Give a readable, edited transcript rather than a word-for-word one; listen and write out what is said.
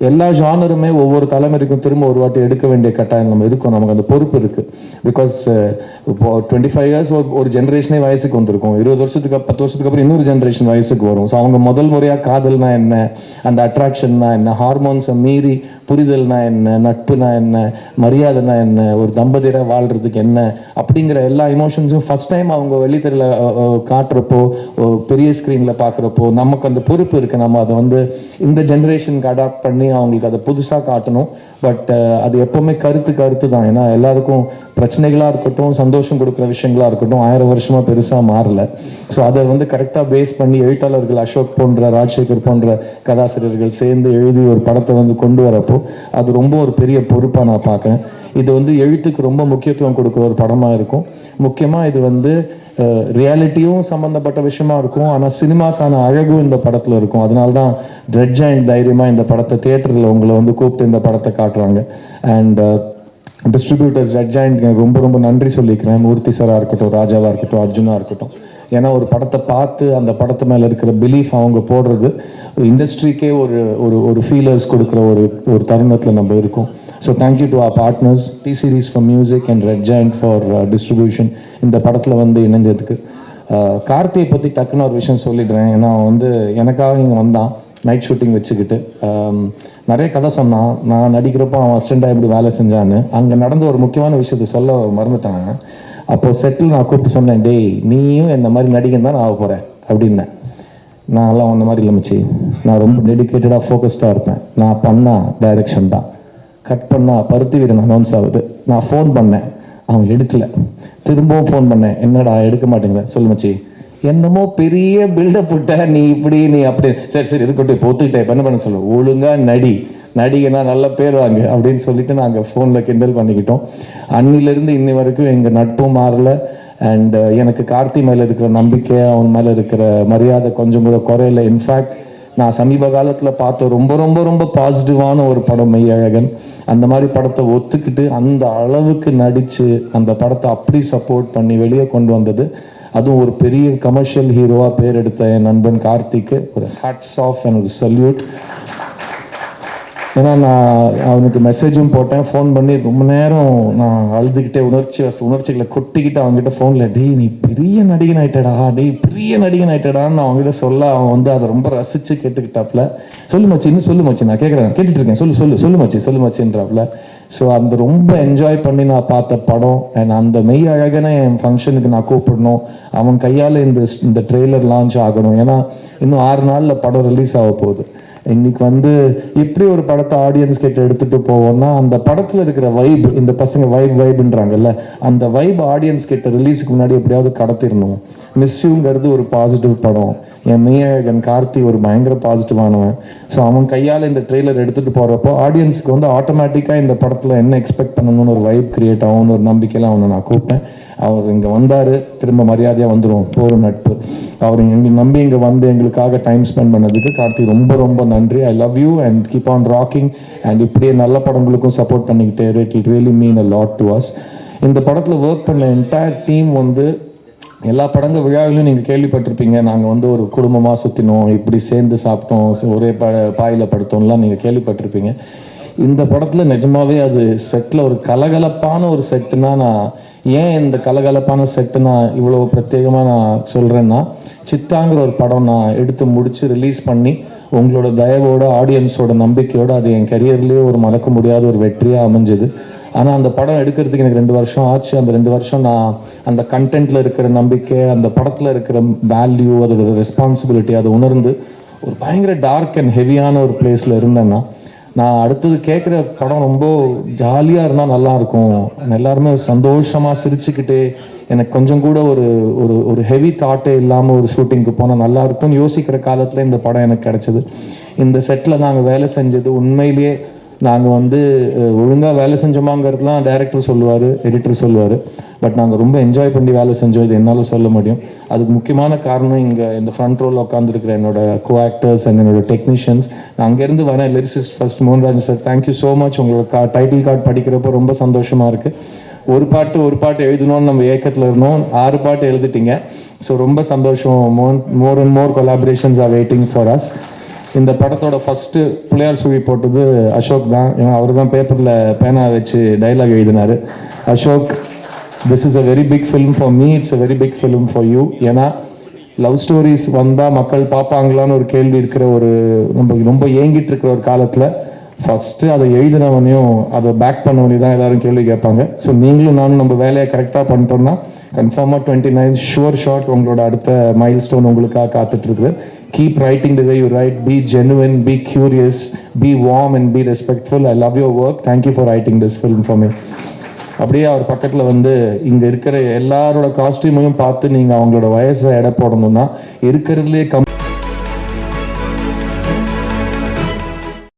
எல்லா ஜானருமே ஒவ்வொரு தலைமுறைக்கும் திரும்ப ஒரு வாட்டி எடுக்க வேண்டிய கட்டாயம் நம்ம இருக்கும், நமக்கு அந்த பொறுப்பு இருக்குது. பிகாஸ் இப்போ 25 இயர்ஸ் ஒரு ஜென்ரேஷனே வயசுக்கு வந்திருக்கும், 20 வருஷத்துக்கு 10 வருஷத்துக்கு அப்புறம் இன்னொரு ஜென்ரேஷன் வயசுக்கு வரும். ஸோ அவங்க முதல் முறையாக காதல்னா என்ன, அந்த அட்ராக்ஷன்னா என்ன, ஹார்மோன்ஸை மீறி புரிதல்னா என்ன, நட்புனா என்ன, மரியாதைனா என்ன, ஒரு தம்பதியரை வாழ்கிறதுக்கு என்ன அப்படிங்கிற எல்லா இமோஷன்ஸும் ஃபஸ்ட் டைம் அவங்க வெளித்தரில் காட்டுறப்போ, பெரிய ஸ்க்ரீனில் பார்க்குறப்போ நமக்கு அந்த பொறுப்பு இருக்குது. நம்ம அதை வந்து இந்த ஜென்ரேஷனுக்கு அடாப்ட் பண்ணி அவங்களுக்கு அதை புதுசாக காட்டணும். பட் அது எப்போவுமே கருத்து தான். ஏன்னா எல்லாருக்கும் பிரச்சனைகளாக இருக்கட்டும், சந்தோஷம் கொடுக்குற விஷயங்களாக இருக்கட்டும் 1000 வருஷமாக பெருசாக மாறல. ஸோ அதை வந்து கரெக்டாக பேஸ் பண்ணி எழுத்தாளர்கள் அசோக் போன்ற, ராஜசேகர் போன்ற கதாசிரியர்கள் சேர்ந்து எழுதி ஒரு படத்தை வந்து கொண்டு வரப்போ அது ரொம்ப ஒரு பெரிய பொறுப்பாக நான் பார்க்குறேன். இது வந்து எழுத்துக்கு ரொம்ப முக்கியத்துவம் கொடுக்குற ஒரு படமாக இருக்கும். முக்கியமாக இது வந்து ரியாலிட்டியும் சம்மந்தப்பட்ட விஷயமா இருக்கும், ஆனால் சினிமாக்கான அழகும் இந்த படத்தில் இருக்கும். அதனால தான் ரெட் ஜாயிண்ட் தைரியமாக இந்த படத்தை தியேட்டரில் உங்களை வந்து கூப்பிட்டு இந்த படத்தை காட்டுறாங்க. அண்ட் டிஸ்ட்ரிபியூட்டர்ஸ் ரெட் ஜாயிண்ட் ரொம்ப ரொம்ப நன்றி சொல்லிக்கிறேன். மூர்த்தி சாராக இருக்கட்டும், ராஜாவாக இருக்கட்டும், அர்ஜுனாக இருக்கட்டும். ஏன்னா ஒரு படத்தை பார்த்து அந்த படத்து மேலே இருக்கிற பிலீஃப் அவங்க போடுறது இண்டஸ்ட்ரிக்கே ஒரு ஒரு ஒரு ஃபீலர்ஸ் கொடுக்குற ஒரு தருணத்தில் நம்ம இருக்கோம். So thank you to our partners T Series for music and Red Giant for distribution இந்த படத்தில் வந்து இணைஞ்சதுக்கு. கார்த்தியை பற்றி டக்குன்னு ஒரு விஷயம் சொல்லிடுறேன். ஏன்னா வந்து எனக்காக இங்கே வந்தான் நைட் ஷூட்டிங் வச்சுக்கிட்டு நிறைய கதை சொன்னான். நான் நடிக்கிறப்போ அவன் அசிஸ்டண்ட்டாக எப்படி வேலை செஞ்சான்னு. அங்கே நடந்த ஒரு முக்கியமான விஷயத்தை சொல்ல மறந்துட்டாங்க. அப்போது செட்டில் நான் கூப்பிட்டு சொன்னேன், டேய் நீயும் இந்த மாதிரி நடிகன் தான் நான் ஆக போகிறேன் அப்படின்னேன். நான்லாம் ஒன்ற மாதிரி இல்லை மச்சி, நான் ரொம்ப டெடிக்கேட்டடாக ஃபோக்கஸ்டாக இருப்பேன். நான் பண்ணால் டைரக்ஷன் தான், கட் பண்ணால் பருத்தி வீரன் அனௌன்ஸ் ஆகுது. நான் ஃபோன் பண்ணேன், அவன் எடுக்கலை. திரும்பவும் ஃபோன் பண்ணேன், என்னடா எடுக்க மாட்டேங்கிற, சொல்லு மச்சி. என்னமோ பெரிய பில்டப் விட்ட, நீ இப்படி நீ அப்படி, சரி சரி இருக்கட்டும் இப்போ ஒத்துக்கிட்டேன், இப்போ என்ன பண்ண சொல்லு, ஒழுங்காக நடிகனா நல்ல பேர் வாங்க அப்படின்னு சொல்லிட்டு நாங்கள் ஃபோனில் கிண்டல் பண்ணிக்கிட்டோம். அன்னிலேருந்து இன்னி வரைக்கும் எங்கள் நட்பும் மாறலை. அண்ட் எனக்கு கார்த்தி மேலே இருக்கிற நம்பிக்கை, அவன் மேலே இருக்கிற மரியாதை கொஞ்சம் கூட குறையில. இன்ஃபேக்ட் நான் சமீப காலத்தில் பார்த்த ரொம்ப ரொம்ப ரொம்ப பாசிட்டிவான ஒரு படம் மெய்யழகன். அந்த மாதிரி படத்தை ஒத்துக்கிட்டு அந்த அளவுக்கு நடித்து அந்த படத்தை அப்படி சப்போர்ட் பண்ணி வெளியே கொண்டு வந்தது, அதுவும் ஒரு பெரிய கமர்ஷியல் ஹீரோவாக பேர் எடுத்த என் நண்பன் கார்த்திக்கு ஒரு ஹேட்ஸ் ஆஃப் அண்ட் ஒரு சல்யூட். ஏன்னா நான் அவனுக்கு மெசேஜும் போட்டேன், ஃபோன் பண்ணி ரொம்ப நேரம் நான் அழுதுகிட்டே உணர்ச்சிகளை கொட்டிக்கிட்டு அவங்ககிட்ட ஃபோனில், டேய் நீ பெரிய நடிகன் ஆகிட்டடா, பெரிய நடிகன் ஆகிட்டடான்னு அவங்ககிட்ட சொல்ல அவன் வந்து அதை ரொம்ப ரசித்து கேட்டுக்கிட்டாப்புல. சொல்லு மச்சி, இன்னும் சொல்லு மச்சி, நான் கேட்டுட்டு இருக்கேன், சொல்லு மச்சின்றாப்புல. ஸோ அந்த ரொம்ப என்ஜாய் பண்ணி நான் பார்த்த படம். அண்ட் அந்த மெய் அழகனை என் ஃபங்க்ஷனுக்கு நான் கூப்பிடணும், அவன் கையால் இந்த ட்ரெய்லர் லான்ச் ஆகணும். ஏன்னா இன்னும் 6 நாளில் படம் ரிலீஸ் ஆக போகுது. இன்னைக்கு வந்து எப்படி ஒரு படத்தை ஆடியன்ஸ் கிட்ட எடுத்துகிட்டு போவோம்னா, அந்த படத்தில் இருக்கிற வைப், இந்த பசங்க வைப்ன்றாங்கல்ல, அந்த வைப் ஆடியன்ஸ் கிட்ட ரிலீஸுக்கு முன்னாடி எப்படியாவது கடத்திடணும். மிஸ்யூங்கிறது ஒரு பாசிட்டிவ் படம், என் மெய்யழகன் கார்த்தி ஒரு பயங்கர பாசிட்டிவானவன். ஸோ அவன் கையால் இந்த ட்ரெய்லர் எடுத்துகிட்டு போகிறப்போ ஆடியன்ஸுக்கு வந்து ஆட்டோமேட்டிக்காக இந்த படத்தில் என்ன எக்ஸ்பெக்ட் பண்ணணும்னு ஒரு வைப் கிரியேட் ஆகும்னு ஒரு நம்பிக்கையில் அவனை நான் கூப்பிட்டேன். அவர் இங்கே வந்தார், திரும்ப மரியாதையாக வந்துடும், போகிற நட்பு. அவர் எங்களுக்கு நம்பி இங்கே வந்து எங்களுக்காக டைம் ஸ்பெண்ட் பண்ணதுக்கு கார்த்தி ரொம்ப ரொம்ப நன்றி. I love you and keep on rocking. And இப்படியே நல்ல படங்களுக்கும் சப்போர்ட் பண்ணிக்கிட்டே, it will really mean a lot to us. இந்த படத்தில் ஒர்க் பண்ண என்டையர் டீம் வந்து எல்லா படங்கள் விழாவிலையும் நீங்கள் கேள்விப்பட்டிருப்பீங்க, நாங்கள் வந்து ஒரு குடும்பமாக சுற்றினோம், இப்படி சேர்ந்து சாப்பிட்டோம், ஒரே பாயில் படுத்தோம்லாம் நீங்கள் கேள்விப்பட்டிருப்பீங்க. இந்த படத்தில் நிஜமாவே அது செட்டில் ஒரு கலகலப்பான ஒரு செட்டுனா, நான் ஏன் இந்த கலகலப்பான செட்டு நான் இவ்வளோ பிரத்யேகமாக நான் சொல்கிறேன்னா, சித்தாங்கிற ஒரு படம் நான் எடுத்து முடித்து ரிலீஸ் பண்ணி உங்களோட தயவோட ஆடியன்ஸோட நம்பிக்கையோடு அது என் கரியர்லேயே ஒரு மறக்க முடியாத ஒரு வெற்றியாக அமைஞ்சது. ஆனால் அந்த படம் எடுக்கிறதுக்கு எனக்கு 2 வருஷம் ஆச்சு. அந்த 2 வருஷம் நான் அந்த கண்டென்ட்டில் இருக்கிற நம்பிக்கை, அந்த படத்தில் இருக்கிற வேல்யூ, அதோட ரெஸ்பான்சிபிலிட்டி அதை உணர்ந்து ஒரு பயங்கர டார்க் அண்ட் ஹெவியான ஒரு பிளேஸில் இருந்தேன்னா, நான் அடுத்தது கேட்குற படம் ரொம்ப ஜாலியாக இருந்தால் நல்லாயிருக்கும், எல்லாருமே சந்தோஷமாக சிரிச்சுக்கிட்டே, எனக்கு கொஞ்சம் கூட ஒரு ஒரு ஒரு ஹெவி தாட்டே இல்லாமல் ஒரு ஷூட்டிங்க்கு போனால் நல்லாயிருக்கும்னு யோசிக்கிற காலத்தில் இந்த படம் எனக்கு கிடச்சிது. இந்த செட்டில் நாங்கள் வேலை செஞ்சது உண்மையிலேயே நாங்கள் வந்து ஒழுங்காக வேலை செஞ்சோமாங்கிறதுலாம் டைரக்டர் சொல்லுவார், எடிட்டர் சொல்லுவார். பட் நாங்கள் ரொம்ப என்ஜாய் பண்ணி வேலை செஞ்சோம், இது என்னால் சொல்ல முடியும். அதுக்கு முக்கியமான காரணம் இங்கே இந்த ஃப்ரண்ட் ரோவில் உட்காந்துருக்கிற என்னோட கோ ஆக்டர்ஸ் அண்ட் என்னோட டெக்னீஷியன்ஸ். நான் அங்கேருந்து வரேன், lyricist first Mohanraj sir, thank you so much. உங்களோட டைட்டில் கார்டு படிக்கிறப்போ ரொம்ப சந்தோஷமாக இருக்குது. ஒரு பாட்டு எழுதணும்னு நம்ம ஏக்கத்தில் இருந்தோம், 6 பாட்டு எழுதிட்டீங்க. ஸோ ரொம்ப சந்தோஷம். More and more collaborations are waiting for us. இந்த படத்தோட ஃபஸ்ட்டு பிள்ளையார் சுழி போட்டது அசோக் தான். ஏன்னா அவர் தான் பேப்பரில் பேனா வச்சு டைலாக் எழுதினார். Ashok, this is a very big film for me, it's a very big film for you. ஏன்னா லவ் ஸ்டோரிஸ் வந்தால் மக்கள் பார்ப்பாங்களான்னு ஒரு கேள்வி இருக்கிற ஒரு ரொம்ப ஏங்கிட்டு இருக்கிற ஒரு காலத்தில் ஃபஸ்ட்டு அதை எழுதினவனையும் அதை பேக் பண்ணவனையும் தான் எல்லாரும் கேள்வி கேட்பாங்க. ஸோ நீங்களும் நானும் நம்ம வேலையை கரெக்டாக பண்ணிட்டோம்னா கன்ஃபார்மாக 29 ஷுவர் ஷாட் உங்களோட அடுத்த மைல் ஸ்டோன் உங்களுக்காக காத்துட்ருக்கு. Keep writing the way you write. Be genuine, be curious, be warm and be respectful. I love your work. Thank you for writing this film for me. அப்படியே அவர் பக்கத்தில் வந்து இங்கே இருக்கிற எல்லாரோட காஸ்டியூமையும் பார்த்து நீங்கள் அவங்களோட வயசை எடை போடணும்னா இருக்கிறதுலே